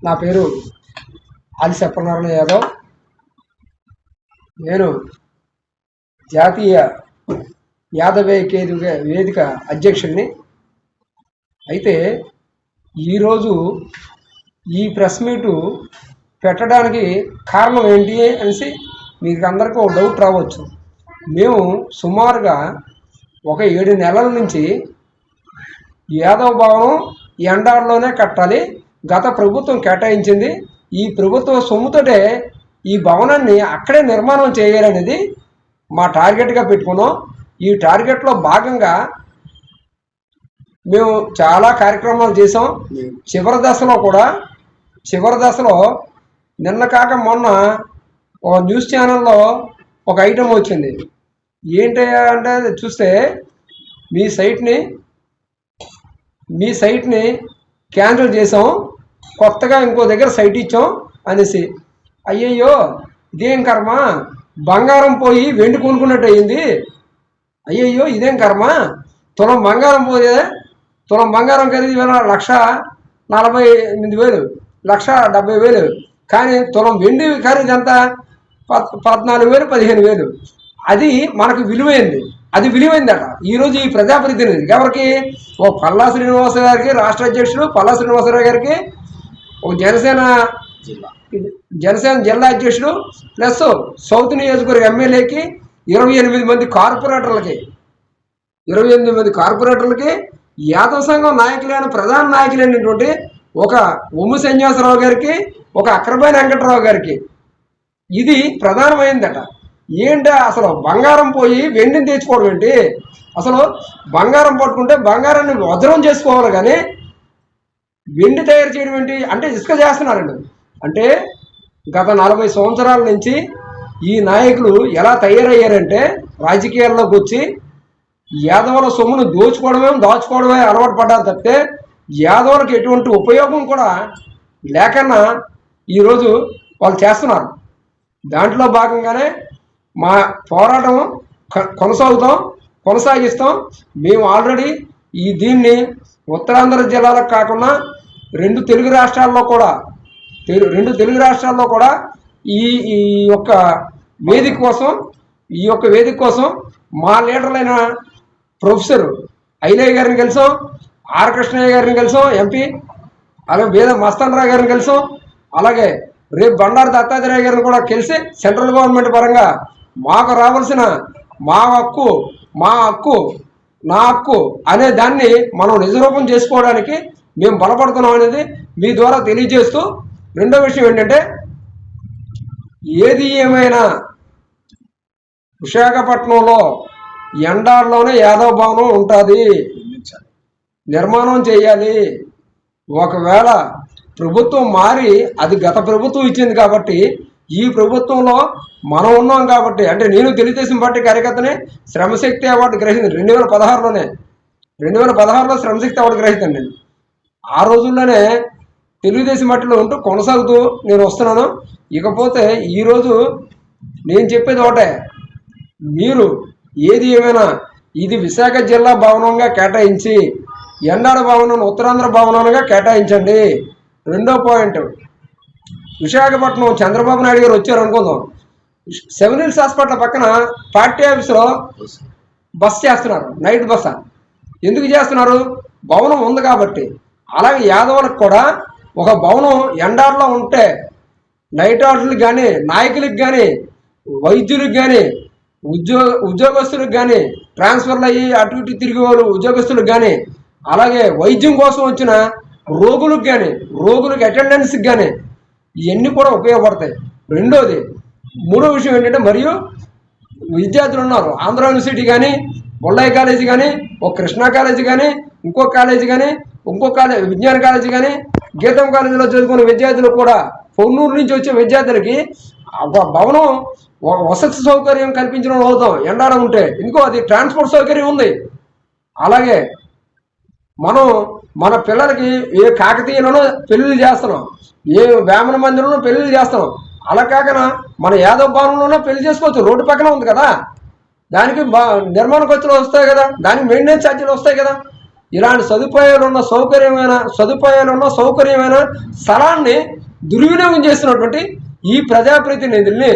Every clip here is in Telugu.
నా పేరు ఆది సత్యనారాయణ యాదవ్. నేను జాతీయ యాదవేయ వేదిక అధ్యక్షుడిని. అయితే ఈరోజు ఈ ప్రెస్ మీటు పెట్టడానికి కారణం ఏంటి అనేసి మీకు అందరికీ ఒక డౌట్ రావచ్చు. మేము సుమారుగా ఒక 7 నెలల నుంచి యాదవ భవనం ఎండార్లోనే కట్టాలి, గత ప్రభుత్వం కేటాయించింది, ఈ ప్రభుత్వ సొమ్ముతోటే ఈ భవనాన్ని అక్కడే నిర్మాణం చేయాలనేది మా టార్గెట్గా పెట్టుకున్నాం. ఈ టార్గెట్లో భాగంగా మేము చాలా కార్యక్రమాలు చేసాం. చివరి దశలో నిన్న కాక మొన్న ఒక న్యూస్ ఛానల్లో ఒక ఐటెం వచ్చింది. ఏంటయ్యా అంటే చూస్తే మీ సైట్ని క్యాన్సిల్ చేసాం, కొత్తగా ఇంకో దగ్గర సైట్ ఇచ్చాం అనేసి. అయ్యయ్యో ఇదేం కర్మ, బంగారం పోయి వెండి కొనుక్కున్నట్టు అయ్యింది. అయ్యయ్యో ఇదేం కర్మ, తులం బంగారం పోయే, తులం బంగారం ఖరీదు 1,48,000, 1,70,000, కానీ తులం వెండి ఖరీదు ఎంత 14,000, 15,000. అది మనకు విలువైంది, అది విలువైందట. ఈరోజు ఈ ప్రజాప్రతినిధి ఎవరికి, ఓ పల్లా శ్రీనివాసరావు గారికి, రాష్ట్ర అధ్యక్షుడు పల్లా శ్రీనివాసరావు గారికి, ఒక జనసేన జిల్లా అధ్యక్షుడు ప్లస్ సౌత్ నియోజకవర్గ ఎమ్మెల్యేకి 28 మంది కార్పొరేటర్లకి యాదవ సంఘం నాయకులైన ప్రధాన నాయకులైనటువంటి ఒక ఉమ్ము సన్యాసరావు గారికి, ఒక అక్రబాయి వెంకటరావు గారికి ఇది ప్రధానమైందట. ఏంటి అసలు బంగారం పోయి వెండిని తెచ్చుకోవడం ఏంటి? అసలు బంగారం పట్టుకుంటే బంగారాన్ని వజ్రం చేసుకోవాలి, కానీ వెండి తయారు చేయడం ఏంటి అంటే ఇసుక చేస్తున్నారండి. అంటే గత 40 సంవత్సరాల నుంచి ఈ నాయకులు ఎలా తయారయ్యారంటే రాజకీయాల్లోకి వచ్చి యాదవుల సొమ్మును దాచుకోవడమే అలవాటు పడ్డారు తప్పితే యాదవులకు ఎటువంటి ఉపయోగం కూడా లేకన్నా ఈరోజు వాళ్ళు చేస్తున్నారు. దాంట్లో భాగంగానే మా పోరాటం కొనసాగిస్తాం. మేము ఆల్రెడీ దీన్ని ఉత్తరాంధ్ర జిల్లాలకు కాకుండా 2 తెలుగు రాష్ట్రాల్లో కూడా ఈ యొక్క వేదిక కోసం మా లీడర్లైన ప్రొఫెసర్ ఐలయ్య గారిని కలిసాం, ఆర్ కృష్ణయ్య గారిని కలిసాం ఎంపీ, అలాగే వేద మస్తానరావు గారిని కలిసాం, అలాగే రేపు బండారు దత్తాత్రేయ గారిని కూడా కలిసి సెంట్రల్ గవర్నమెంట్ పరంగా మాకు రావాల్సిన మా హక్కు నా హక్కు అనే దాన్ని మనం నిజరూపం చేసుకోవడానికి మేము బలపడుతున్నాం అనేది మీ ద్వారా తెలియజేస్తూ, రెండో విషయం ఏంటంటే ఏది ఏమైనా విశాఖపట్నంలో ఎండార్లోనే యాదవ భవనం ఉంటుంది, నిర్మాణం చేయాలి. ఒకవేళ ప్రభుత్వం మారి, అది గత ప్రభుత్వం ఇచ్చింది కాబట్టి ఈ ప్రభుత్వంలో మనం ఉన్నాం కాబట్టి, అంటే నేను తెలుగుదేశం పార్టీ కార్యకర్తని శ్రమశక్తి అవార్డు గ్రహించింది 2016లో శ్రమశక్తి అవార్డు గ్రహిస్తాను నేను. ఆ రోజుల్లోనే తెలుగుదేశం పార్టీలో ఉంటూ కొనసాగుతూ నేను వస్తున్నాను. ఇకపోతే ఈరోజు నేను చెప్పేది ఒకటే, మీరు ఏది ఏమైనా ఇది విశాఖ జిల్లా భవనంగా కేటాయించి ఎండాడ భవనం ఉత్తరాంధ్ర భవనంగా కేటాయించండి. రెండో పాయింట్, విశాఖపట్నం చంద్రబాబు నాయుడు గారు వచ్చారు అనుకుందాం, 7 Hills హాస్పిటల్ పక్కన పార్టీ ఆఫీసులో బస్ చేస్తున్నారు, నైట్ బస్. ఎందుకు చేస్తున్నారు? భవనం ఉంది కాబట్టి. అలాగే యాదవులకు కూడా ఒక భవనం ఎండార్లో ఉంటే నైట్ ఆర్డర్లకు కానీ, నాయకులకు కానీ, వైద్యులకు కానీ, ఉద్యోగస్తులకు కానీ, ట్రాన్స్ఫర్లు అయ్యి అటు ఇటు తిరిగే వాళ్ళు ఉద్యోగస్తులకు కానీ, అలాగే వైద్యం కోసం వచ్చిన రోగులకు అటెండెన్స్కి కానీ ఇవన్నీ కూడా ఉపయోగపడతాయి. మూడో విషయం ఏంటంటే, మరియు విద్యార్థులు ఉన్నారు, ఆంధ్ర యూనివర్సిటీ కానీ, బొల్లాయి కాలేజీ కానీ, ఒక కృష్ణా కాలేజీ కానీ, ఇంకో కాలేజీ విజ్ఞాన కాలేజీ కానీ, గీతం కాలేజీలో చదువుకునే విద్యార్థులకు కూడా, పొన్నూరు నుంచి వచ్చే విద్యార్థులకి భవనం వసతి సౌకర్యం కల్పించడం అవుతాం ఎండాడ ఉంటే. ఇంకో అది ట్రాన్స్పోర్ట్ సౌకర్యం ఉంది. అలాగే మనం మన పిల్లలకి ఏ కాకతీయలోనో పెళ్ళిళ్ళు చేస్తున్నాం, ఏ వేమన మందిరంలో పెళ్ళిళ్ళు చేస్తున్నాం. అలా కాకనా మన యాదవ భవనంలోనే పెళ్లి చేసుకోవచ్చు, రోడ్డు పక్కన ఉంది కదా, దానికి నిర్మాణ ఖర్చులు వస్తాయి కదా, దానికి మెయింటెనెన్స్ ఛార్జీలు వస్తాయి కదా. ఇలాంటి సదుపాయాలున్న సౌకర్యమైన స్థలాన్ని దుర్వినియోగం చేస్తున్నటువంటి ఈ ప్రజాప్రతినిధుల్ని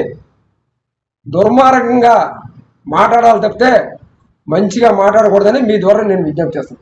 దుర్మార్గంగా మాట్లాడాలి తప్పితే మంచిగా మాట్లాడకూడదని మీ ద్వారా నేను విజ్ఞప్తి చేస్తాను.